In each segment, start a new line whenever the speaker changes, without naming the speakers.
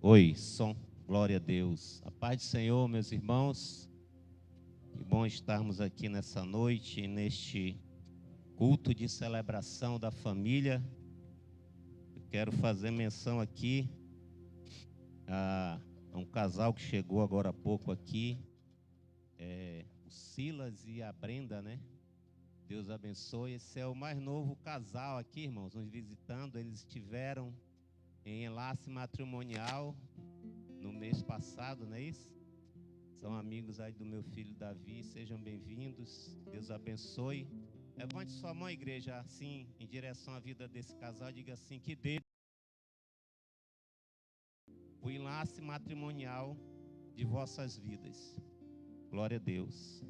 Oi, som. Glória a Deus. A paz do Senhor, meus irmãos. Que bom estarmos aqui nessa noite, neste culto de celebração da família. Eu quero fazer menção aqui a um casal que chegou agora há pouco aqui, o Silas e a Brenda, né? Deus abençoe. Esse é o mais novo casal aqui, irmãos, nos visitando. Eles estiveram em enlace matrimonial no mês passado, não é isso? São amigos aí do meu filho Davi, sejam bem-vindos, Deus abençoe. Levante sua mão, igreja, assim, em direção à vida desse casal, diga assim, que Deus, o enlace matrimonial de vossas vidas. Glória a Deus.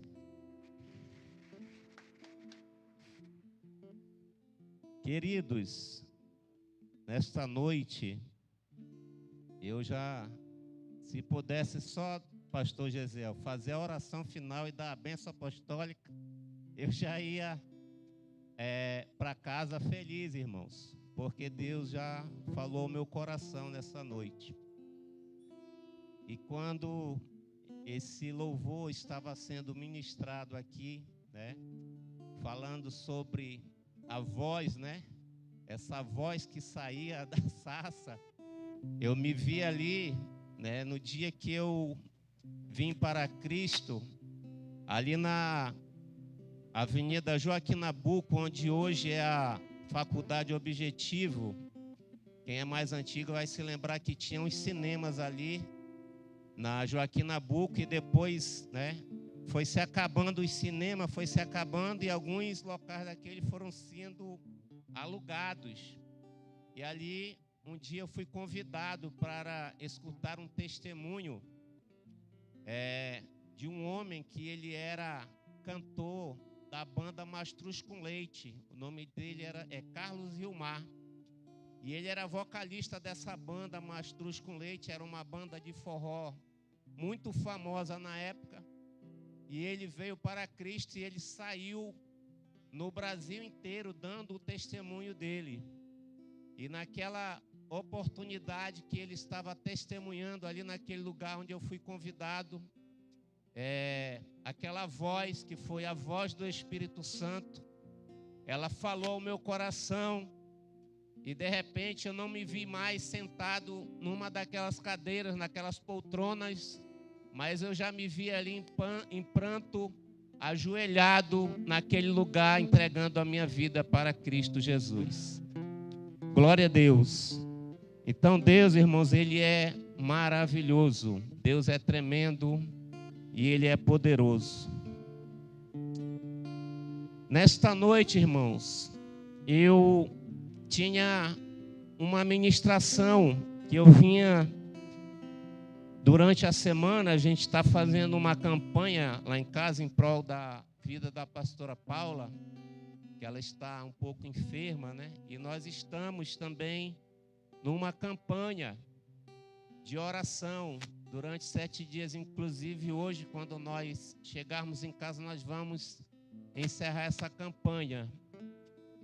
Queridos, nesta noite, eu já, se pudesse só, pastor Gesiel, fazer a oração final e dar a bênção apostólica, eu já ia para casa feliz, irmãos, porque Deus já falou ao meu coração nessa noite. E quando esse louvor estava sendo ministrado aqui, né, falando sobre a voz, né, essa voz que saía da sarça, eu me vi ali, né, no dia que eu vim para Cristo, ali na Avenida Joaquim Nabuco, onde hoje é a Faculdade Objetivo. Quem é mais antigo vai se lembrar que tinha uns cinemas ali na Joaquim Nabuco e depois, né, foi se acabando os cinemas, foi se acabando e alguns locais daquele foram sendo alugados. E ali, um dia eu fui convidado para escutar um testemunho de um homem que ele era cantor da banda Mastruz com Leite. O nome dele é Carlos Vilmar. E ele era vocalista dessa banda Mastruz com Leite. Era uma banda de forró muito famosa na época. E ele veio para Cristo e ele saiu no Brasil inteiro dando o testemunho dele. E naquela oportunidade que ele estava testemunhando ali naquele lugar onde eu fui convidado, aquela voz que foi a voz do Espírito Santo, ela falou ao meu coração e de repente eu não me vi mais sentado numa daquelas cadeiras, naquelas poltronas, mas eu já me vi ali em pranto, ajoelhado naquele lugar, entregando a minha vida para Cristo Jesus. Glória a Deus. Então Deus, irmãos, Ele é maravilhoso, Deus é tremendo e Ele é poderoso. Nesta noite, irmãos, eu tinha uma ministração que eu vinha durante a semana. A gente está fazendo uma campanha lá em casa em prol da vida da pastora Paula, que ela está um pouco enferma, né? E nós estamos também numa campanha de oração durante 7 dias, inclusive hoje, quando nós chegarmos em casa, nós vamos encerrar essa campanha.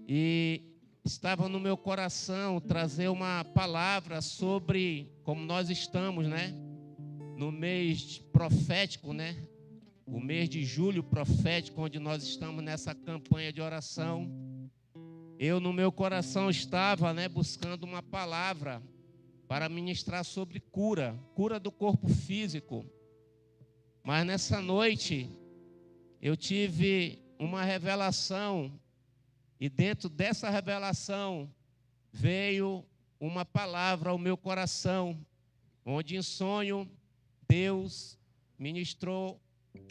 E estava no meu coração trazer uma palavra sobre como nós estamos, né, no mês profético, né, o mês de julho profético, onde nós estamos nessa campanha de oração. Eu no meu coração estava, né, buscando uma palavra para ministrar sobre cura do corpo físico. Mas nessa noite eu tive uma revelação e dentro dessa revelação veio uma palavra ao meu coração, onde em sonho Deus ministrou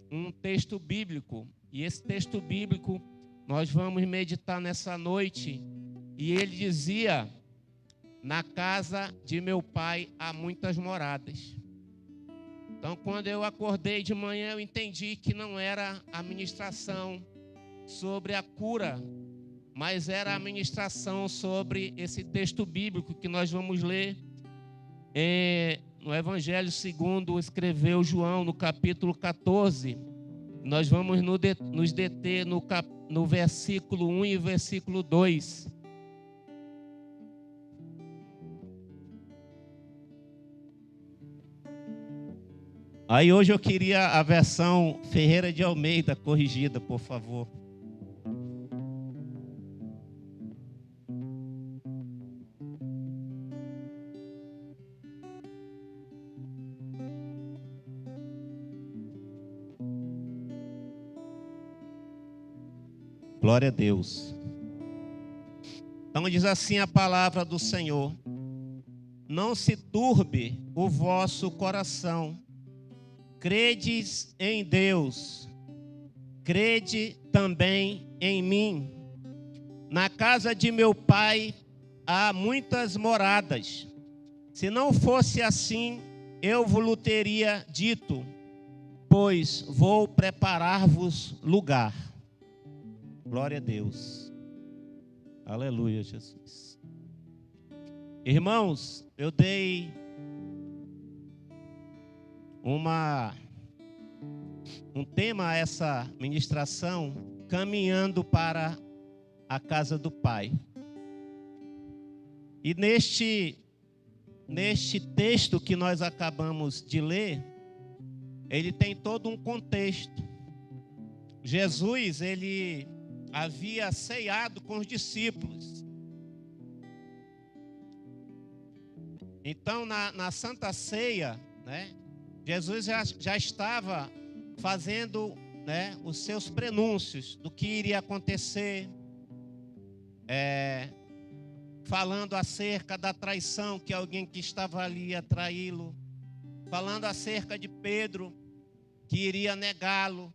um texto bíblico. E esse texto bíblico nós vamos meditar nessa noite. E ele dizia: na casa de meu pai há muitas moradas. Então, quando eu acordei de manhã, eu entendi que não era a ministração sobre a cura, mas era a ministração sobre esse texto bíblico que nós vamos ler no Evangelho segundo escreveu João, no capítulo 14. Nós vamos nos deter no versículo 1 e versículo 2. Aí hoje eu queria a versão Ferreira de Almeida corrigida, por favor. Glória a Deus. Então diz assim a palavra do Senhor: não se turbe o vosso coração. Credes em Deus, crede também em mim. Na casa de meu Pai há muitas moradas. Se não fosse assim, eu vos teria dito, pois vou preparar-vos lugar. Glória a Deus. Aleluia, Jesus. Irmãos, eu dei um tema a essa ministração, caminhando para a casa do Pai. E neste texto que nós acabamos de ler, ele tem todo um contexto. Jesus, ele havia ceado com os discípulos. Então, na Santa Ceia, né, Jesus já estava fazendo, né, os seus prenúncios do que iria acontecer, falando acerca da traição, que alguém que estava ali ia traí-lo, falando acerca de Pedro, que iria negá-lo,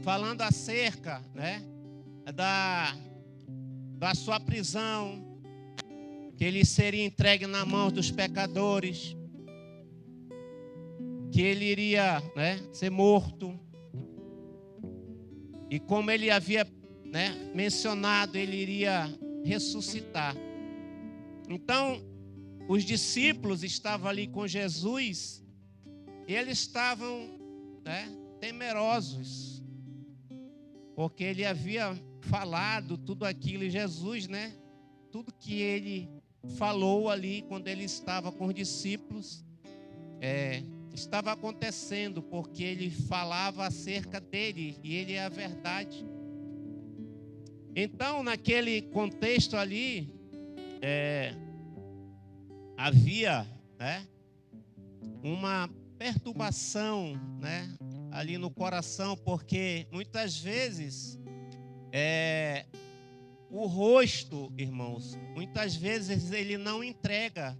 falando acerca, né, da sua prisão, que ele seria entregue na mão dos pecadores, que ele iria, né, ser morto. E como ele havia, né, mencionado, ele iria ressuscitar. Então, os discípulos estavam ali com Jesus e eles estavam, né, temerosos, porque ele havia falado tudo aquilo, e Jesus, né, tudo que ele falou ali quando ele estava com os discípulos, estava acontecendo, porque ele falava acerca dele, e ele é a verdade. Então, naquele contexto ali, havia, né, uma perturbação, né, ali no coração, porque muitas vezes o rosto, irmãos, muitas vezes ele não entrega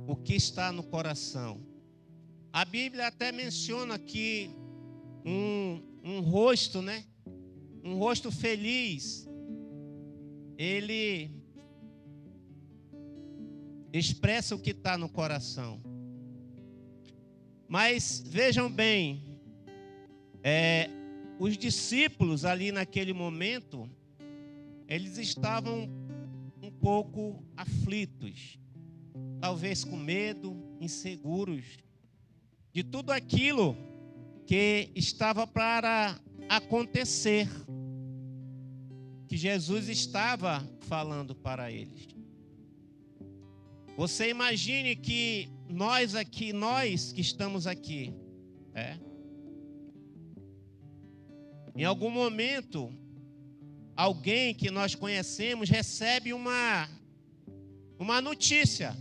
o que está no coração. A Bíblia até menciona que um rosto, né, um rosto feliz, ele expressa o que está no coração. Mas vejam bem, os discípulos ali naquele momento, eles estavam um pouco aflitos, talvez com medo, inseguros de tudo aquilo que estava para acontecer, que Jesus estava falando para eles. Você imagine que nós que estamos aqui, em algum momento, alguém que nós conhecemos recebe uma notícia.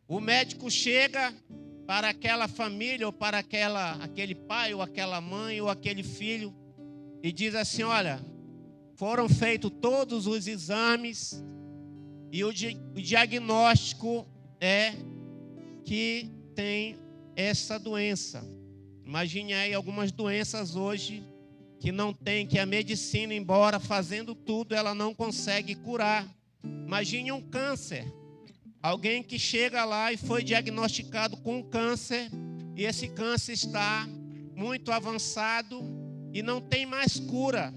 O médico chega para aquela família, ou para aquele pai, ou aquela mãe, ou aquele filho, e diz assim: olha, foram feitos todos os exames, e o diagnóstico é que tem essa doença. Imagine aí algumas doenças hoje que não tem, que a medicina, embora fazendo tudo, ela não consegue curar. Imagine um câncer. Alguém que chega lá e foi diagnosticado com câncer, e esse câncer está muito avançado e não tem mais cura.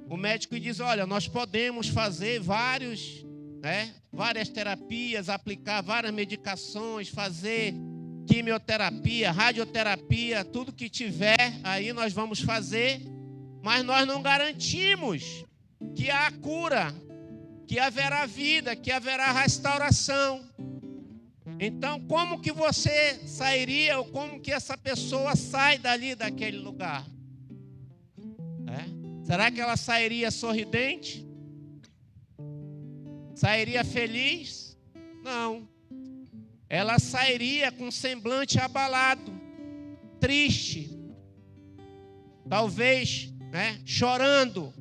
O médico diz: olha, nós podemos fazer várias terapias, aplicar várias medicações, fazer quimioterapia, radioterapia, tudo que tiver aí nós vamos fazer, mas nós não garantimos que há cura, que haverá vida, que haverá restauração. Então, como que você sairia, ou como que essa pessoa sai dali daquele lugar? Será que ela sairia sorridente? Sairia feliz? Não. Ela sairia com semblante abalado, triste, talvez, chorando.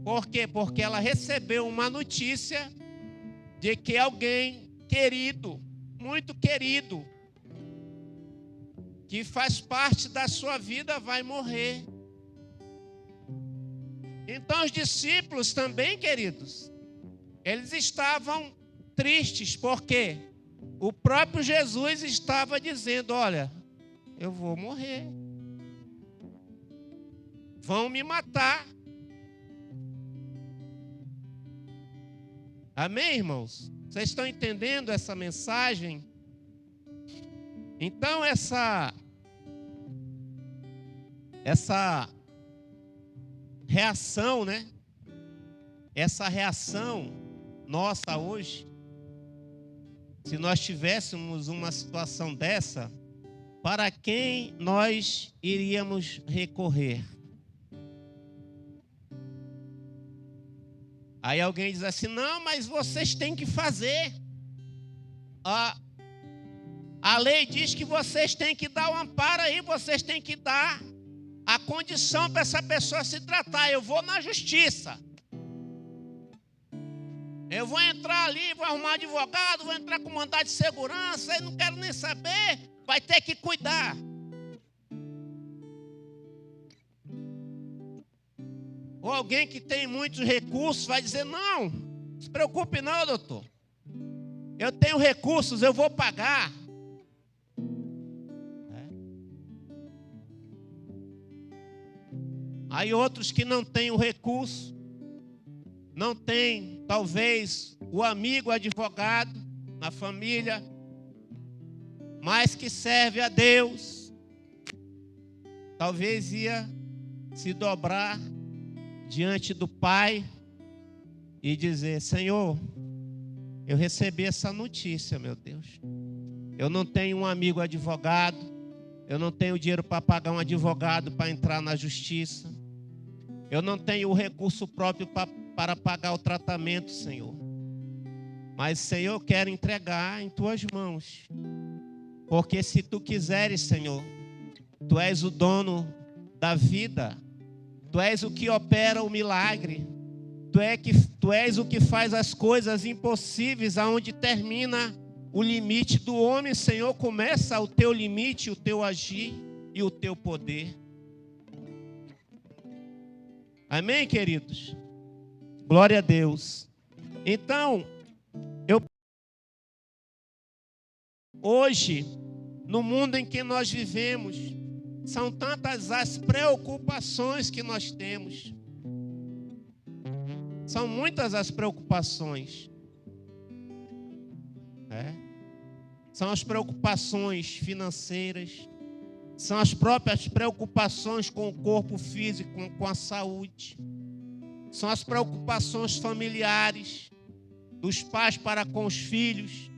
Por quê? Porque ela recebeu uma notícia de que alguém querido, muito querido, que faz parte da sua vida, vai morrer. Então os discípulos também, queridos, eles estavam tristes, porque o próprio Jesus estava dizendo: olha, eu vou morrer, vão me matar. Amém, irmãos? Vocês estão entendendo essa mensagem? Então essa reação, essa reação nossa hoje, se nós tivéssemos uma situação dessa, para quem nós iríamos recorrer? Aí alguém diz assim: não, mas vocês têm que fazer. A lei diz que vocês têm que dar o amparo aí, vocês têm que dar a condição para essa pessoa se tratar. Eu vou na justiça. Eu vou entrar ali, vou arrumar advogado, vou entrar com mandado de segurança, e não quero nem saber, vai ter que cuidar. Ou alguém que tem muitos recursos vai dizer: não se preocupe não, doutor. Eu tenho recursos, eu vou pagar. Aí outros que não têm o recurso, não tem talvez o amigo advogado na família, mas que serve a Deus, talvez ia se dobrar diante do Pai e dizer: Senhor, eu recebi essa notícia, meu Deus. Eu não tenho um amigo advogado, eu não tenho dinheiro para pagar um advogado para entrar na justiça, eu não tenho o recurso próprio para pagar o tratamento, Senhor. Mas, Senhor, eu quero entregar em Tuas mãos, porque se Tu quiseres, Senhor, Tu és o dono da vida, Tu és o que opera o milagre, Tu és o que faz as coisas impossíveis, aonde termina o limite do homem, Senhor, começa o Teu limite, o Teu agir e o Teu poder. Amém, queridos? Glória a Deus. Então, hoje, no mundo em que nós vivemos, são tantas as preocupações que nós temos. São muitas as preocupações. São as preocupações financeiras, são as próprias preocupações com o corpo físico, com a saúde. São as preocupações familiares, dos pais para com os filhos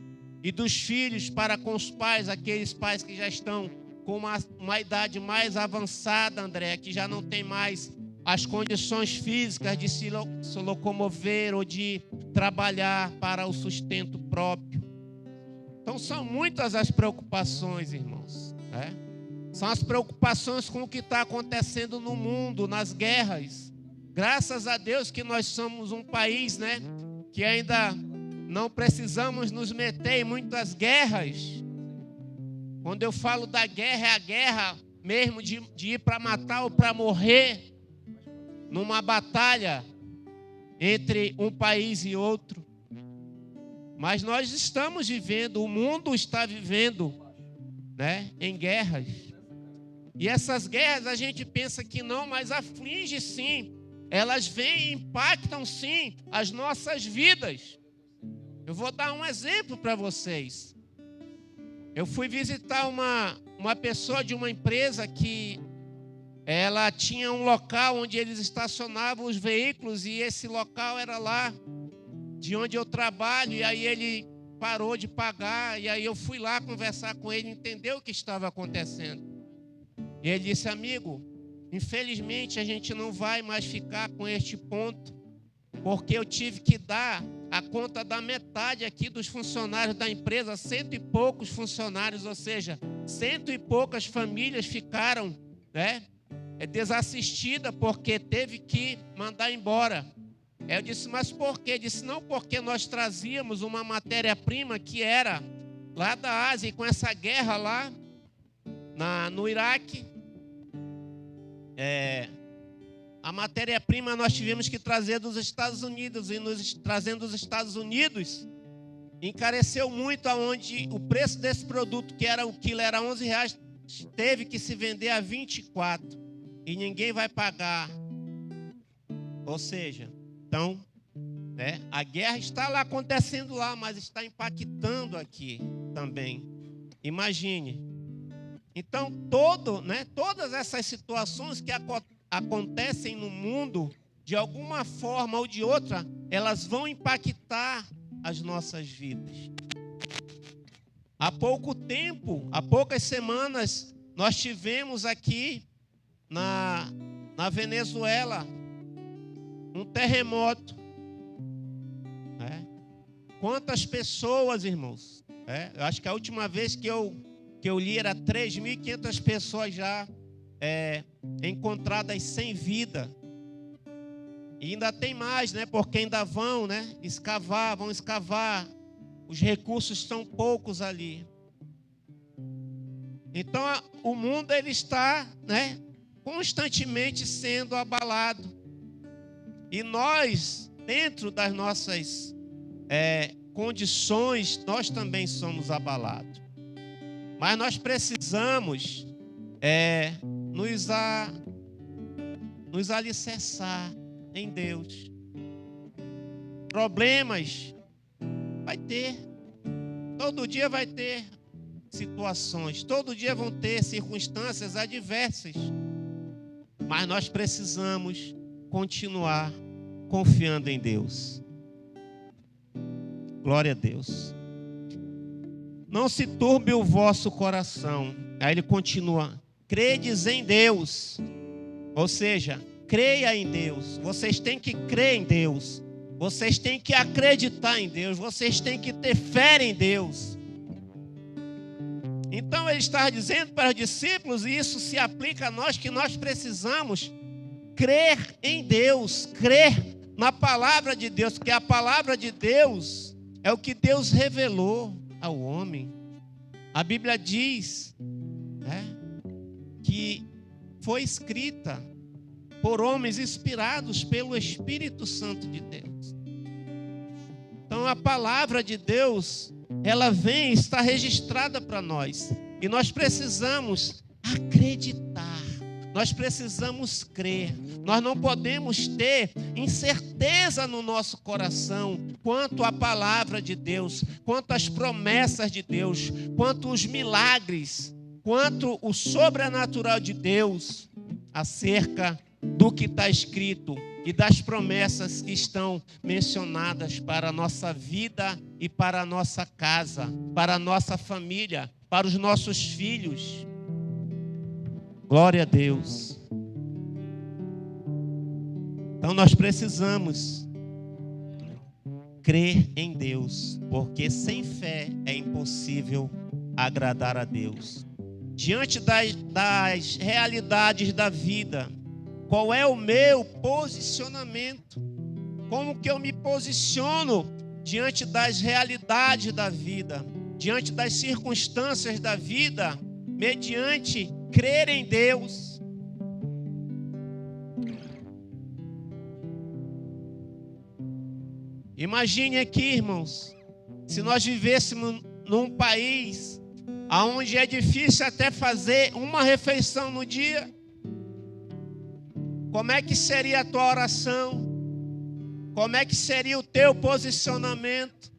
e dos filhos para com os pais, aqueles pais que já estão com uma idade mais avançada, André, que já não tem mais as condições físicas de se locomover ou de trabalhar para o sustento próprio. Então são muitas as preocupações, irmãos. São as preocupações com o que está acontecendo no mundo, nas guerras. Graças a Deus que nós somos um país, que ainda não precisamos nos meter em muitas guerras. Quando eu falo da guerra, é a guerra mesmo de ir para matar ou para morrer numa batalha entre um país e outro. Mas nós estamos vivendo, o mundo está vivendo, em guerras. E essas guerras a gente pensa que não, mas aflige sim. Elas vêm e impactam sim as nossas vidas. Eu vou dar um exemplo para vocês. Eu fui visitar uma pessoa de uma empresa que ela tinha um local onde eles estacionavam os veículos, e esse local era lá de onde eu trabalho. E aí ele parou de pagar. E aí eu fui lá conversar com ele, entender o que estava acontecendo. E ele disse: amigo, infelizmente a gente não vai mais ficar com este ponto, porque eu tive que dar a conta da metade aqui dos funcionários da empresa, 100 e poucos funcionários, ou seja, 100 e poucas famílias ficaram, desassistidas porque teve que mandar embora. Eu disse: mas por quê? Disse: não, porque nós trazíamos uma matéria-prima que era lá da Ásia, e com essa guerra lá no Iraque, a matéria-prima nós tivemos que trazer dos Estados Unidos, e trazendo dos Estados Unidos, encareceu muito, aonde o preço desse produto, que era o quilo, era R$11, teve que se vender a 24, e ninguém vai pagar. Ou seja, então, a guerra está lá acontecendo lá, mas está impactando aqui também. Imagine. Então, todas essas situações que acontecem no mundo, de alguma forma ou de outra, elas vão impactar as nossas vidas. Há pouco tempo, há poucas semanas, nós tivemos aqui na Venezuela um terremoto. Quantas pessoas, irmãos? Eu acho que a última vez que eu li era 3.500 pessoas já encontradas sem vida. E ainda tem mais, porque ainda vão escavar. Os recursos estão poucos ali. Então o mundo ele está, constantemente sendo abalado. E nós, dentro das nossas condições, nós também somos abalados. Mas nós precisamos nos alicerçar em Deus. Problemas vai ter. Todo dia vai ter situações. Todo dia vão ter circunstâncias adversas. Mas nós precisamos continuar confiando em Deus. Glória a Deus. Não se turbe o vosso coração. Aí ele continua: credes em Deus. Ou seja, creia em Deus. Vocês têm que crer em Deus. Vocês têm que acreditar em Deus. Vocês têm que ter fé em Deus. Então ele está dizendo para os discípulos, e isso se aplica a nós, que nós precisamos crer em Deus, crer na palavra de Deus, porque a palavra de Deus é o que Deus revelou ao homem. A Bíblia diz que foi escrita por homens inspirados pelo Espírito Santo de Deus. Então a palavra de Deus, ela vem, está registrada para nós. E nós precisamos acreditar. Nós precisamos crer. Nós não podemos ter incerteza no nosso coração quanto à palavra de Deus, quanto às promessas de Deus, quanto os milagres, quanto o sobrenatural de Deus acerca do que está escrito e das promessas que estão mencionadas para a nossa vida e para a nossa casa, para a nossa família, para os nossos filhos. Glória a Deus. Então nós precisamos crer em Deus, porque sem fé é impossível agradar a Deus. Diante das realidades da vida, qual é o meu posicionamento? Como que eu me posiciono diante das realidades da vida, diante das circunstâncias da vida, mediante crer em Deus? Imagine aqui, irmãos, se nós vivêssemos num país onde é difícil até fazer uma refeição no dia, como é que seria a tua oração? Como é que seria o teu posicionamento?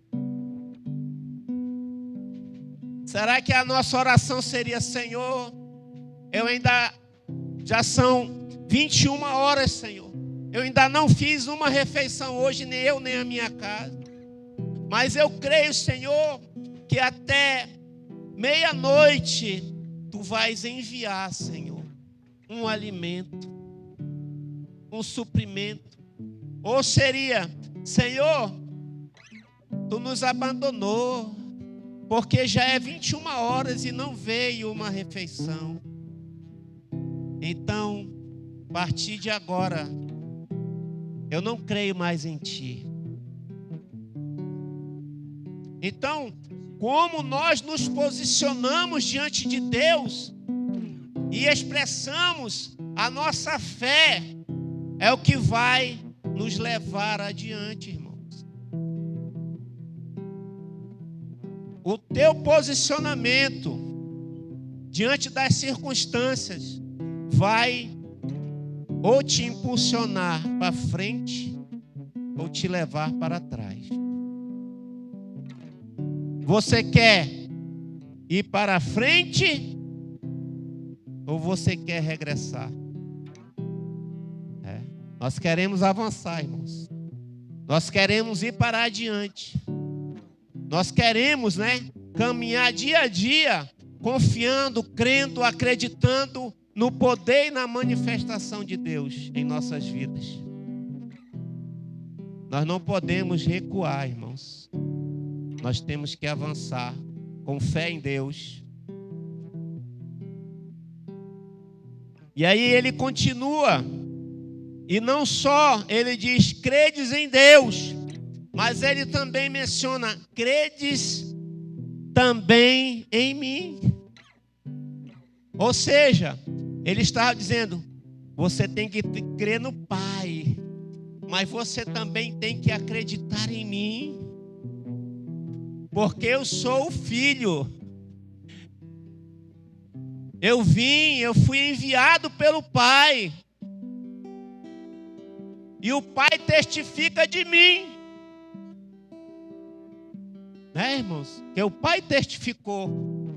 Será que a nossa oração seria: Senhor, já são 21 horas, Senhor. Eu ainda não fiz uma refeição hoje, nem eu, nem a minha casa. Mas eu creio, Senhor, que até meia-noite Tu vais enviar, Senhor, um alimento, um suprimento. Ou seria, Senhor, Tu nos abandonou, porque já é 21 horas e não veio uma refeição. Então, a partir de agora, eu não creio mais em Ti. Então, como nós nos posicionamos diante de Deus e expressamos a nossa fé, é o que vai nos levar adiante, irmãos. O teu posicionamento diante das circunstâncias vai ou te impulsionar para frente ou te levar para trás. Você quer ir para frente ou você quer regressar? Nós queremos avançar, irmãos. Nós queremos ir para adiante. Nós queremos, caminhar dia a dia, confiando, crendo, acreditando no poder e na manifestação de Deus em nossas vidas. Nós não podemos recuar, irmãos. Nós temos que avançar com fé em Deus. E aí ele continua. E não só ele diz, credes em Deus, mas ele também menciona, credes também em mim. Ou seja, ele estava dizendo, você tem que crer no Pai, mas você também tem que acreditar em mim, porque eu sou o Filho. Eu fui enviado pelo Pai. E o Pai testifica de mim. Irmãos? Que o Pai testificou.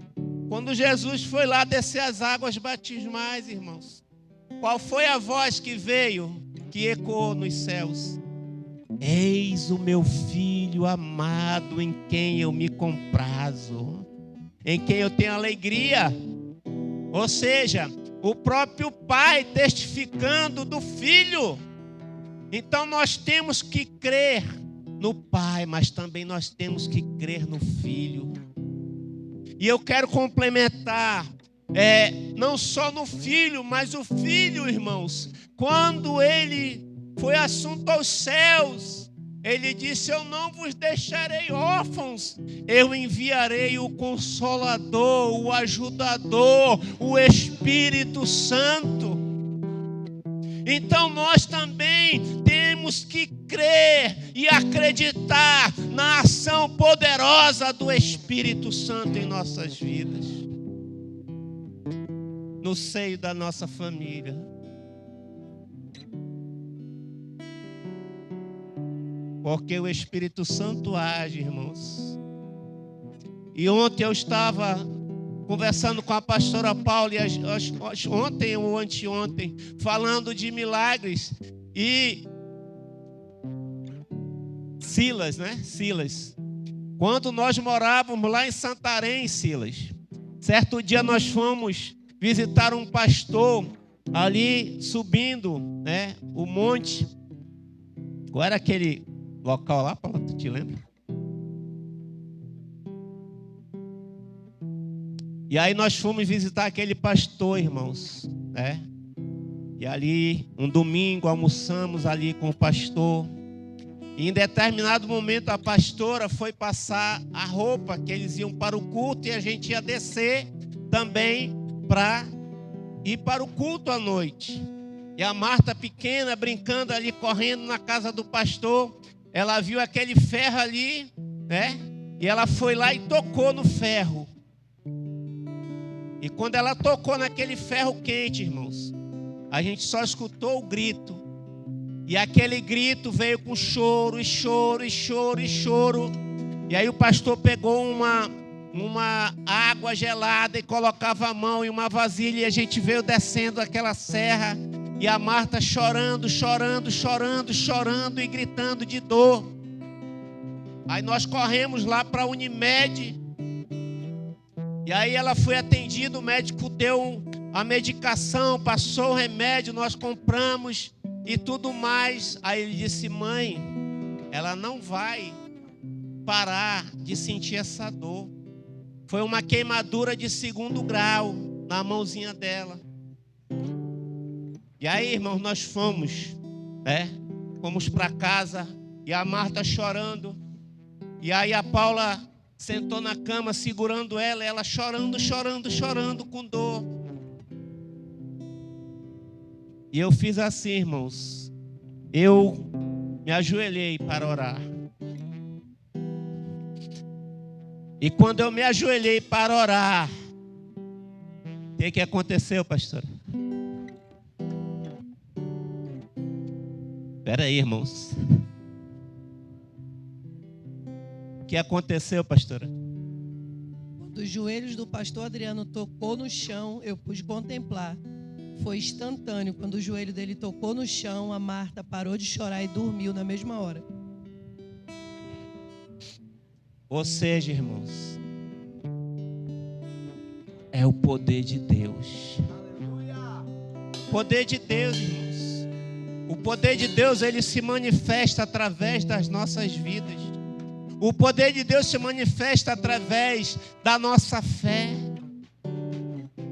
Quando Jesus foi lá descer as águas batismais, irmãos. Qual foi a voz que veio, que ecoou nos céus? Eis o meu Filho amado, em quem eu me comprazo, em quem eu tenho alegria. Ou seja, o próprio Pai testificando do Filho. Então nós temos que crer no Pai, mas também nós temos que crer no Filho. E eu quero complementar, não só no Filho, mas o Filho, irmãos, quando ele foi assunto aos céus, ele disse, eu não vos deixarei órfãos, eu enviarei o Consolador, o Ajudador, o Espírito Santo. Então nós também temos que crer e acreditar na ação poderosa do Espírito Santo em nossas vidas, no seio da nossa família. Porque o Espírito Santo age, irmãos. E ontem eu estava conversando com a pastora Paula, e ontem ou anteontem, falando de milagres. E Silas, Silas. Quando nós morávamos lá em Santarém, Silas, certo dia nós fomos visitar um pastor ali subindo, o monte. Qual era aquele local lá, Paula? Tu te lembra? E aí nós fomos visitar aquele pastor, irmãos, E ali, um domingo, almoçamos ali com o pastor. E em determinado momento a pastora foi passar a roupa que eles iam para o culto, e a gente ia descer também para ir para o culto à noite. E a Marta pequena, brincando ali, correndo na casa do pastor, ela viu aquele ferro ali, E ela foi lá e tocou no ferro. E quando ela tocou naquele ferro quente, irmãos, a gente só escutou o grito. E aquele grito veio com choro, e choro, e choro, e choro. E aí o pastor pegou uma água gelada e colocava a mão em uma vasilha, e a gente veio descendo aquela serra. E a Marta chorando, chorando, chorando, chorando e gritando de dor. Aí nós corremos lá para a Unimed. E aí ela foi atendida, o médico deu a medicação, passou o remédio, nós compramos e tudo mais. Aí ele disse: mãe, ela não vai parar de sentir essa dor. Foi uma queimadura de 2º grau na mãozinha dela. E aí, irmãos, nós fomos para casa e a Marta chorando. E aí a Paula sentou na cama segurando ela chorando com dor. E eu fiz assim, irmãos. Eu me ajoelhei para orar. E quando eu me ajoelhei para orar, o que aconteceu, pastora? Espera aí, irmãos. O que aconteceu, pastora?
Quando os joelhos do pastor Adriano tocou no chão, eu pude contemplar. Foi instantâneo. Quando o joelho dele tocou no chão, a Marta parou de chorar e dormiu na mesma hora.
Ou seja, irmãos, é o poder de Deus. O poder de Deus, irmãos. O poder de Deus, ele se manifesta através das nossas vidas. O poder de Deus se manifesta através da nossa fé.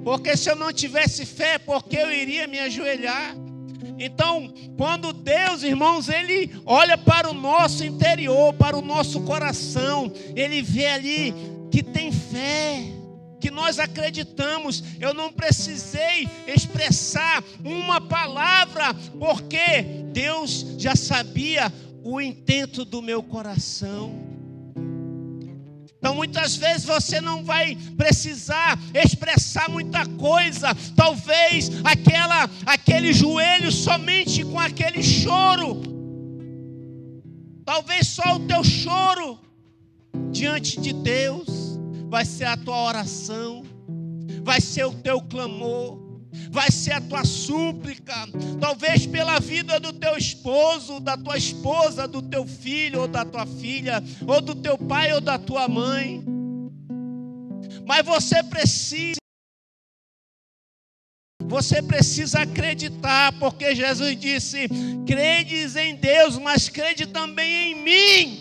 Porque se eu não tivesse fé, por que eu iria me ajoelhar? Então, quando Deus, irmãos, ele olha para o nosso interior, para o nosso coração, ele vê ali que tem fé, que nós acreditamos. Eu não precisei expressar uma palavra, porque Deus já sabia o intento do meu coração. Então, muitas vezes você não vai precisar expressar muita coisa. Talvez aquele joelho somente com aquele choro. Talvez só o teu choro diante de Deus vai ser a tua oração, vai ser o teu clamor, vai ser a tua súplica. Talvez pela vida do teu esposo, da tua esposa, do teu filho ou da tua filha, ou do teu pai ou da tua mãe. Mas você precisa acreditar, porque Jesus disse: credes em Deus, mas crede também em mim.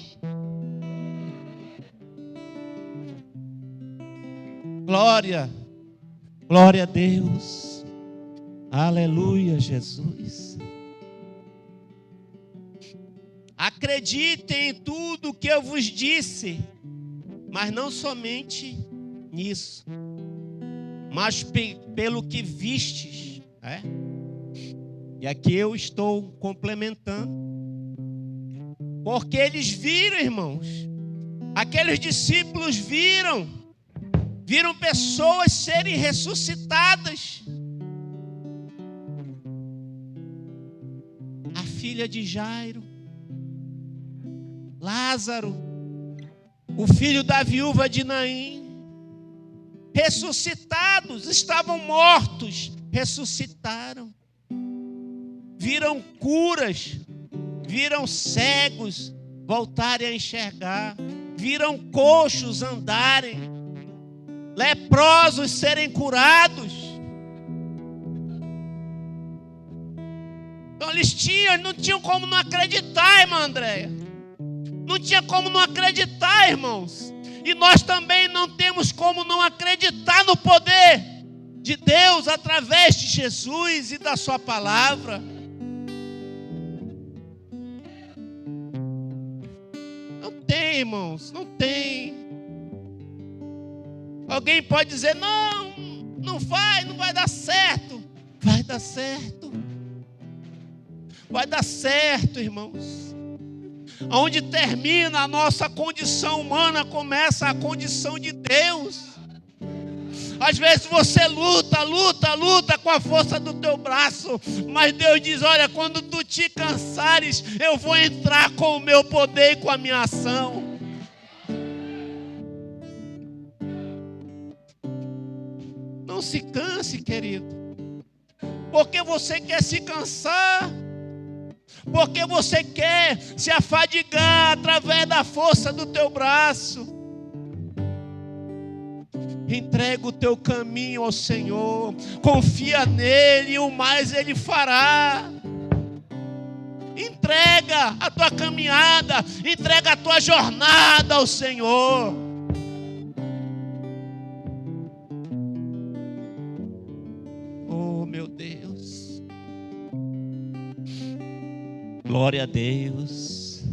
Glória a Deus. Aleluia, Jesus. Acreditem em tudo que eu vos disse, mas não somente nisso, mas pelo que vistes. E aqui eu estou complementando. Porque eles viram, irmãos, aqueles discípulos viram pessoas serem ressuscitadas. A filha de Jairo, Lázaro, o filho da viúva de Naim, ressuscitados, estavam mortos, ressuscitaram. Viram curas, viram cegos voltarem a enxergar, viram coxos andarem, leprosos serem curados. Então eles não tinham como não acreditar, irmã Andréia. Não tinha como não acreditar, irmãos. E nós também não temos como não acreditar no poder de Deus através de Jesus e da sua palavra. Não tem, irmãos, não tem. Alguém pode dizer: não vai dar certo. Vai dar certo. Vai dar certo, irmãos. Onde termina a nossa condição humana, começa a condição de Deus. Às vezes você luta com a força do teu braço, mas Deus diz: olha, quando tu te cansares, eu vou entrar com o meu poder e com a minha ação. Não se canse, querido, porque você quer se cansar, Porque você quer se afadigar através da força do teu braço. Entrega o teu caminho ao Senhor. Confia nele e o mais Ele fará. Entrega a tua caminhada. Entrega a tua jornada ao Senhor. Oh, meu Deus. Glória a Deus.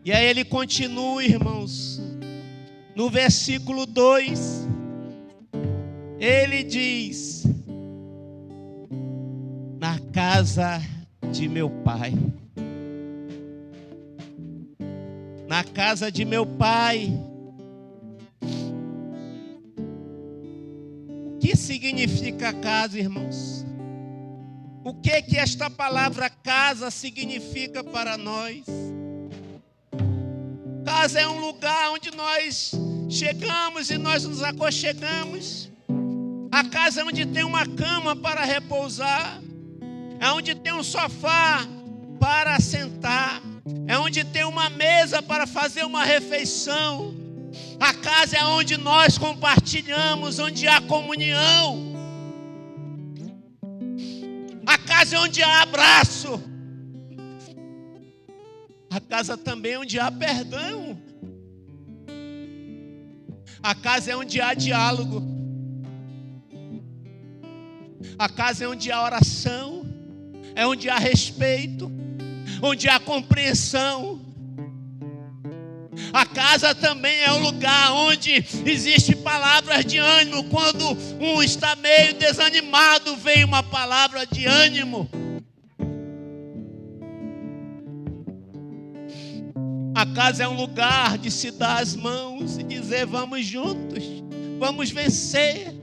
E aí ele continua, irmãos. No versículo 2, ele diz: na casa de meu pai. Na casa de meu pai. O que significa casa, irmãos? O que esta palavra casa significa para nós? Casa é um lugar onde nós chegamos e nós nos aconchegamos. A casa é onde tem uma cama para repousar. É onde tem um sofá para sentar. É onde tem uma mesa para fazer uma refeição. A casa é onde nós compartilhamos, onde há comunhão. A casa é onde há abraço. A casa também é onde há perdão. A casa é onde há diálogo. A casa é onde há oração. É onde há respeito. Onde há compreensão. A casa também é um lugar onde existe palavras de ânimo. Quando um está meio desanimado, vem uma palavra de ânimo. A casa é um lugar de se dar as mãos e dizer: vamos juntos, vamos vencer,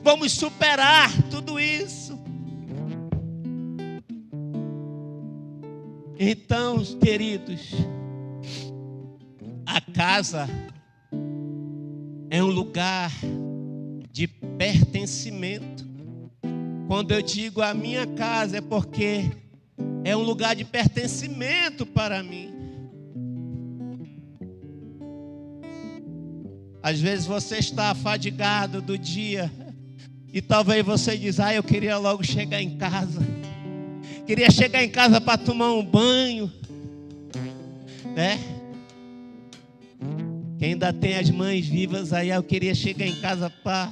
vamos superar tudo isso. Então, queridos, a casa é um lugar de pertencimento. Quando eu digo a minha casa, é porque é um lugar de pertencimento para mim. Às vezes você está afadigado do dia e talvez você diz: eu queria logo chegar em casa. Queria chegar em casa para tomar um banho, né? Quem ainda tem as mães vivas aí, eu queria chegar em casa para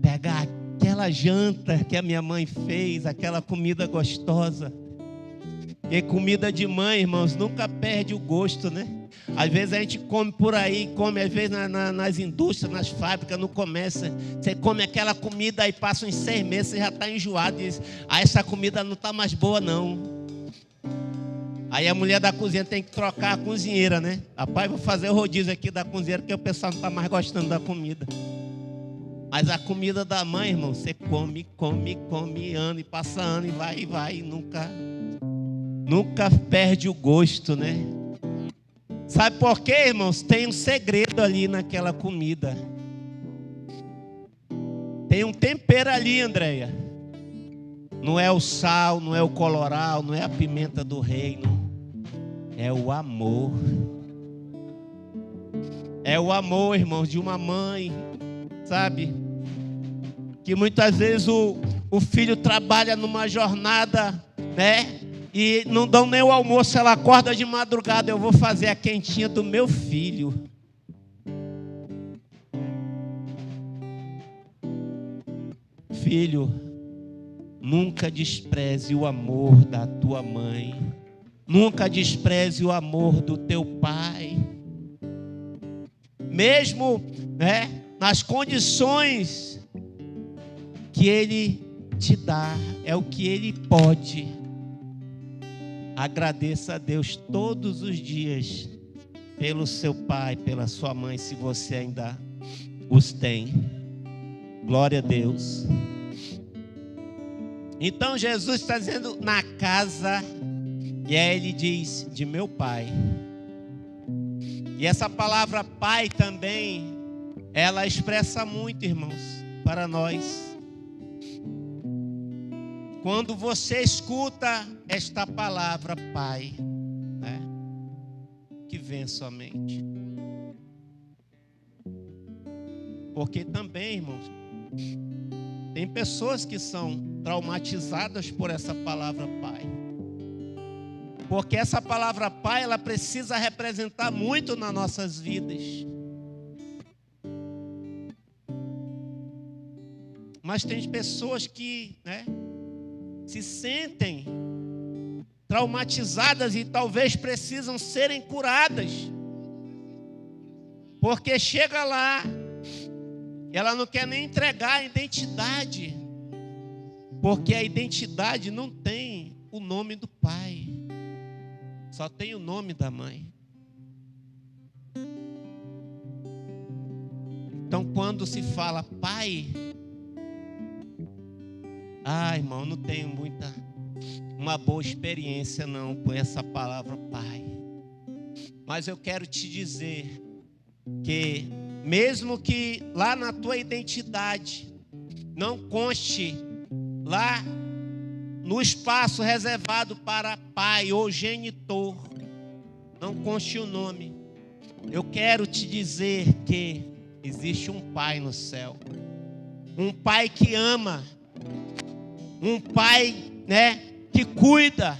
pegar aquela janta que a minha mãe fez, aquela comida gostosa. E comida de mãe, irmãos, nunca perde o gosto, né? Às vezes a gente come por aí, come às vezes nas indústrias, nas fábricas, no comércio. Você come aquela comida e passa uns 6 meses, você já está enjoado e diz: essa comida não está mais boa não. Aí a mulher da cozinha tem que trocar a cozinheira, né? Rapaz, vou fazer o rodízio aqui da cozinheira, porque o pessoal não está mais gostando da comida. Mas a comida da mãe, irmão, você come, ano e passa ano e vai, e nunca perde o gosto, né? Sabe por quê, irmãos? Tem um segredo ali naquela comida. Tem um tempero ali, Andréia. Não é o sal, não é o colorau, não é a pimenta do reino. É o amor. É o amor, irmãos, de uma mãe, sabe? Que muitas vezes o filho trabalha numa jornada, né? E não dão nem o almoço, ela acorda de madrugada: eu vou fazer a quentinha do meu filho. Filho, nunca despreze o amor da tua mãe. Nunca despreze o amor do teu pai. Mesmo, né, nas condições que ele te dá, é o que ele pode. Agradeça a Deus todos os dias pelo seu pai, pela sua mãe, se você ainda os tem. Glória a Deus. Então Jesus está dizendo: na casa, e aí ele diz: de meu pai. E essa palavra pai também, ela expressa muito, irmãos, para nós. quando você escuta esta palavra, Pai, né, que vem à sua mente. Porque também, irmãos, tem pessoas que são traumatizadas por essa palavra Pai. Porque essa palavra Pai, ela precisa representar muito nas nossas vidas. Mas tem pessoas que, né, se sentem traumatizadas e talvez precisam serem curadas. Porque chega lá, ela não quer nem entregar a identidade. Porque a identidade não tem o nome do pai. Só tem o nome da mãe. Então, quando se fala pai, irmão, não tenho uma boa experiência não com essa palavra pai. Mas eu quero te dizer que mesmo que lá na tua identidade não conste lá no espaço reservado para pai ou genitor, não conste o nome, eu quero te dizer que existe um pai no céu, um pai que ama, um pai, né, que cuida,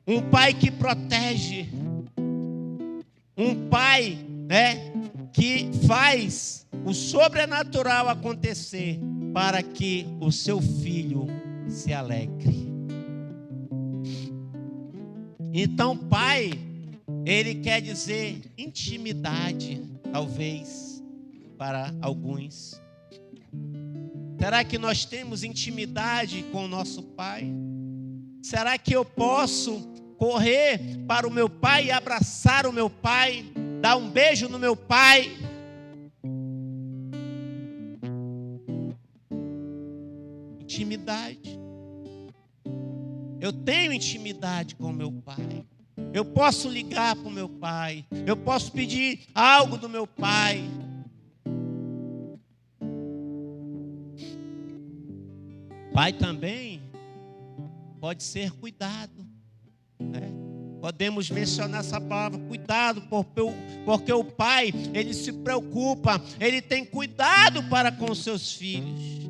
um pai que protege, um pai, né, que faz o sobrenatural acontecer para que o seu filho se alegre. Então, pai, ele quer dizer intimidade, talvez, para alguns. Será que nós temos intimidade com o nosso pai? Será que eu posso correr para o meu pai e abraçar o meu pai, dar um beijo no meu pai? Intimidade. Eu tenho intimidade com o meu pai. Eu posso ligar para o meu pai. Eu posso pedir algo do meu pai. Pai também pode ser cuidado, né? Podemos mencionar essa palavra, cuidado, porque o pai, ele se preocupa, ele tem cuidado para com os seus filhos.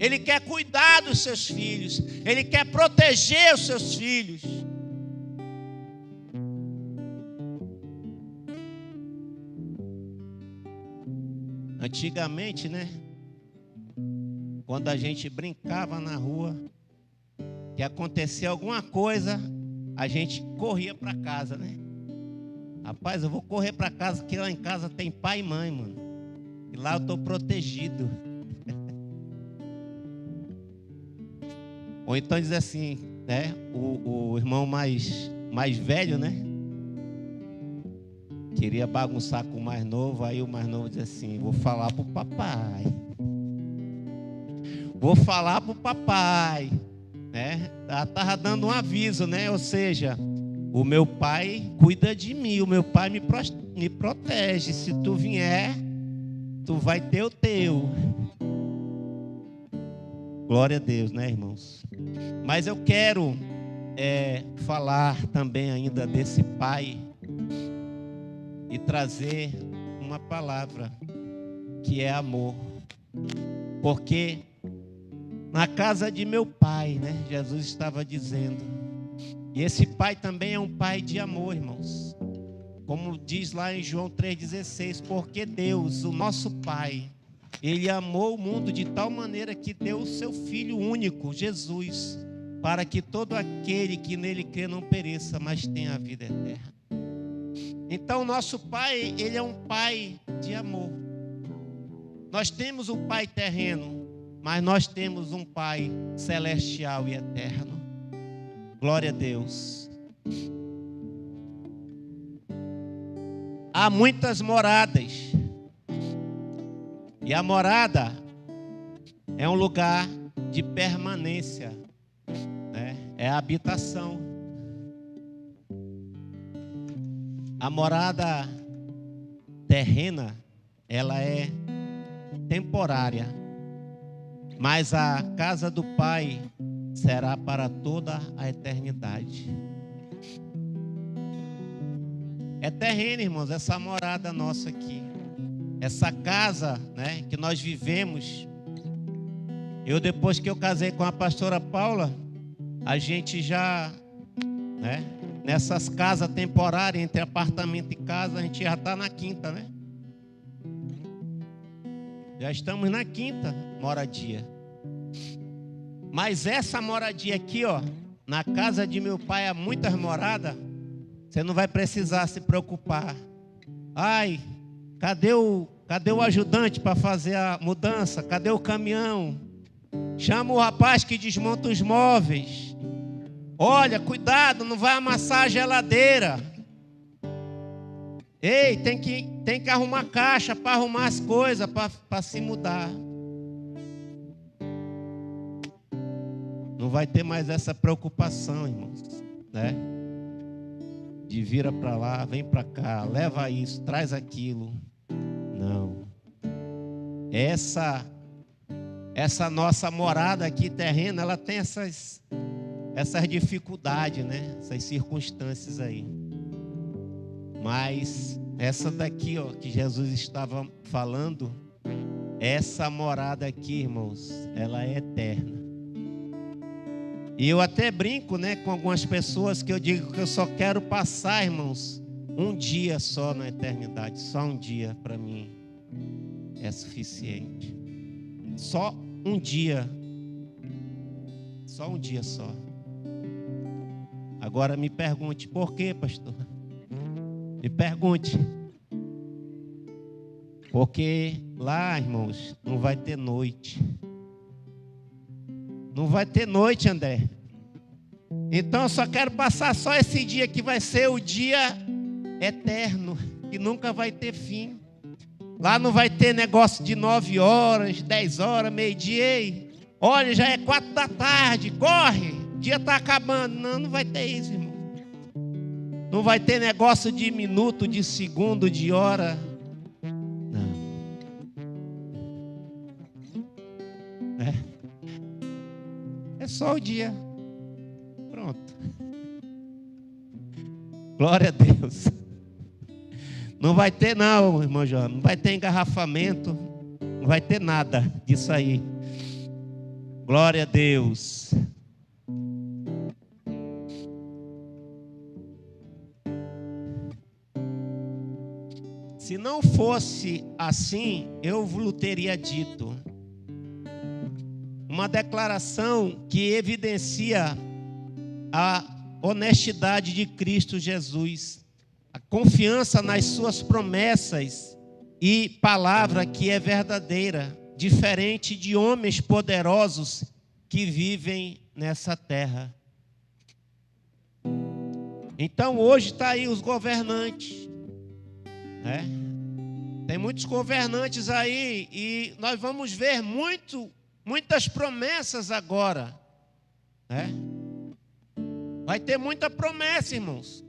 Ele quer cuidar dos seus filhos, ele quer proteger os seus filhos. Antigamente, né? Quando a gente brincava na rua, que acontecia alguma coisa, a gente corria para casa, né? Rapaz, eu vou correr para casa, porque lá em casa tem pai e mãe, mano. E lá eu estou protegido. Ou então diz assim, né? O irmão mais velho, né? Queria bagunçar com o mais novo, aí o mais novo diz assim, vou falar pro papai. Vou falar pro papai, né? Estava dando um aviso, né? Ou seja, o meu pai cuida de mim, o meu pai me protege. Se tu vier, tu vai ter o teu. Glória a Deus, né, irmãos? Mas eu quero falar também ainda desse pai e trazer uma palavra que é amor. Porque na casa de meu pai, né? Jesus estava dizendo. E esse pai também é um pai de amor, irmãos. Como diz lá em João 3,16. Porque Deus, o nosso Pai, Ele amou o mundo de tal maneira que deu o seu Filho único, Jesus, para que todo aquele que nele crê não pereça, mas tenha a vida eterna. Então, o nosso Pai, Ele é um Pai de amor. Nós temos um Pai terreno, mas nós temos um Pai celestial e eterno. Glória a Deus. Há muitas moradas. E a morada é um lugar de permanência, né? É a habitação. A morada terrena, ela é temporária. mas a casa do Pai será para toda a eternidade. É terreno, irmãos, essa morada nossa aqui. Essa casa, né, que nós vivemos. Eu, depois que eu casei com a pastora Paula, a gente já, né, nessas casas temporárias, entre apartamento e casa, a gente já está na quinta, né? Já estamos na quinta moradia. Mas essa moradia aqui, ó, na casa de meu pai há muitas moradas, você não vai precisar se preocupar. Ai, cadê o ajudante para fazer a mudança? Cadê o caminhão? Chama o rapaz que desmonta os móveis. Olha, cuidado, não vai amassar a geladeira. Ei, tem que arrumar caixa para arrumar as coisas, para se mudar. Não vai ter mais essa preocupação, irmãos, né? De vira para lá, vem para cá, leva isso, traz aquilo. Não. Essa nossa morada aqui terrena, ela tem essas dificuldades, né? Essas circunstâncias aí. Mas essa daqui, ó, que Jesus estava falando, essa morada aqui, irmãos, ela é eterna. E eu até brinco, né, com algumas pessoas que eu digo que eu só quero passar, irmãos, um dia só na eternidade. Só um dia para mim é suficiente. Só um dia. Só um dia só. Agora me pergunte, por quê, pastor? Me pergunte. Porque lá, irmãos, não vai ter noite. Não vai ter noite, André. Então eu só quero passar só esse dia que vai ser o dia eterno, que nunca vai ter fim. Lá não vai ter negócio de 9 horas, 10 horas, meio-dia. Ei, olha, já é 4 da tarde, corre, o dia está acabando. Não vai ter isso, irmão. Não vai ter negócio de minuto, de segundo, de hora. Não. É só o dia. Pronto. Glória a Deus. Não vai ter não, irmão João. Não vai ter engarrafamento. Não vai ter nada disso aí. Glória a Deus. Se não fosse assim, eu vos teria dito. Uma declaração que evidencia a honestidade de Cristo Jesus, a confiança nas suas promessas e palavra que é verdadeira, diferente de homens poderosos que vivem nessa terra. Então hoje está aí os governantes, né? Tem muitos governantes aí e nós vamos ver muitas promessas agora, né? Vai ter muita promessa, irmãos.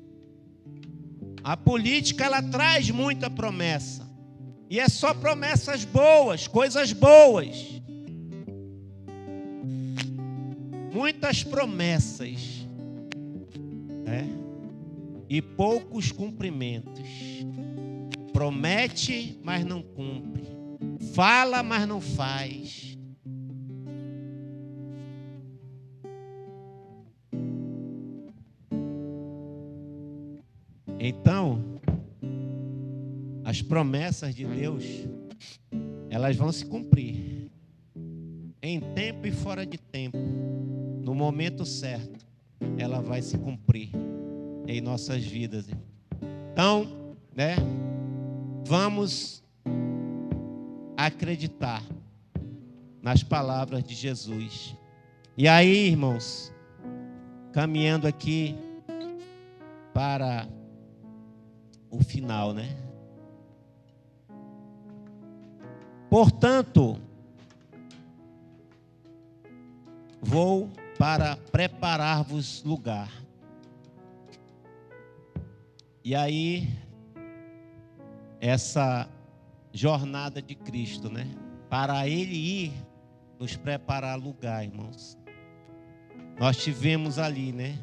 A política, ela traz muita promessa. E é só promessas boas, coisas boas. Muitas promessas, né? E poucos cumprimentos. Promete, mas não cumpre. Fala, mas não faz. Então, as promessas de Deus, elas vão se cumprir. Em tempo e fora de tempo. No momento certo, ela vai se cumprir em nossas vidas. Então, né? Vamos acreditar nas palavras de Jesus. E aí, irmãos, caminhando aqui para o final, né? Portanto, vou para preparar-vos lugar. E aí, essa jornada de Cristo, né? Para Ele ir nos preparar lugar, irmãos. Nós tivemos ali, né?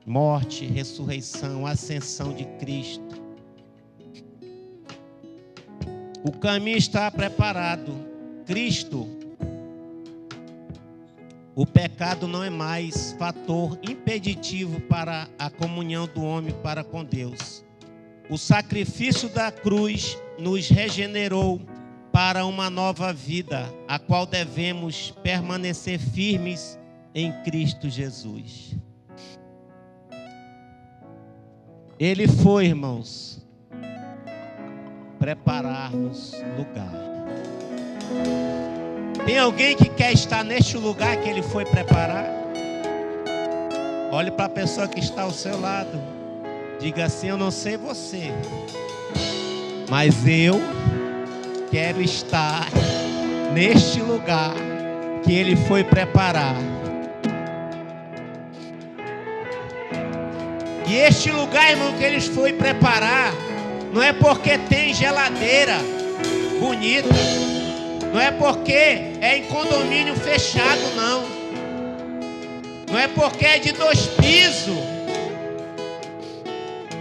Morte, ressurreição, ascensão de Cristo. O caminho está preparado. Cristo, o pecado não é mais fator impeditivo para a comunhão do homem para com Deus. O sacrifício da cruz nos regenerou para uma nova vida, a qual devemos permanecer firmes em Cristo Jesus. Ele foi, irmãos, preparar-nos lugar. Tem alguém que quer estar neste lugar que ele foi preparar? Olhe para a pessoa que está ao seu lado. Diga assim: eu não sei você, mas eu quero estar neste lugar que ele foi preparar. E este lugar, irmão, que eles foi preparar, não é porque tem geladeira bonita, não é porque é em condomínio fechado, não. Não é porque é de 2 pisos.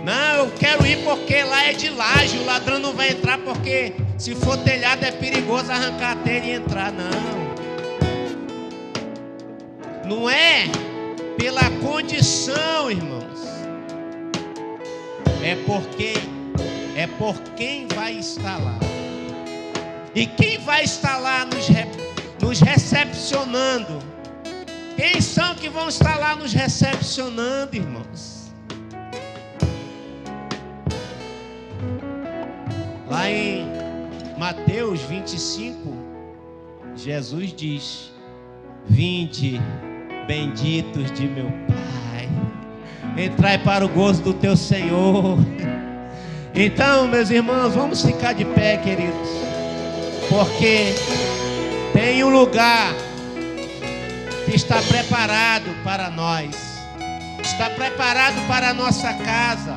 Não, eu quero ir porque lá é de laje, o ladrão não vai entrar porque se for telhado é perigoso arrancar a telha e entrar, não. Não é pela condição, irmãos. É por quem vai estar lá. E quem vai estar lá nos recepcionando? Quem são que vão estar lá nos recepcionando, irmãos? Lá em Mateus 25, Jesus diz: vinde, benditos de meu Pai, entrai para o gozo do teu Senhor. Então, meus irmãos, vamos ficar de pé, queridos, porque tem um lugar que está preparado para nós, está preparado para a nossa casa,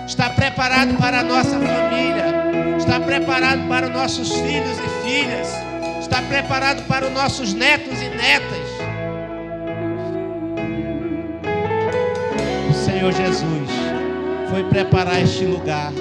está preparado para a nossa família, está preparado para os nossos filhos e filhas, está preparado para os nossos netos e netas. O Senhor Jesus foi preparar este lugar.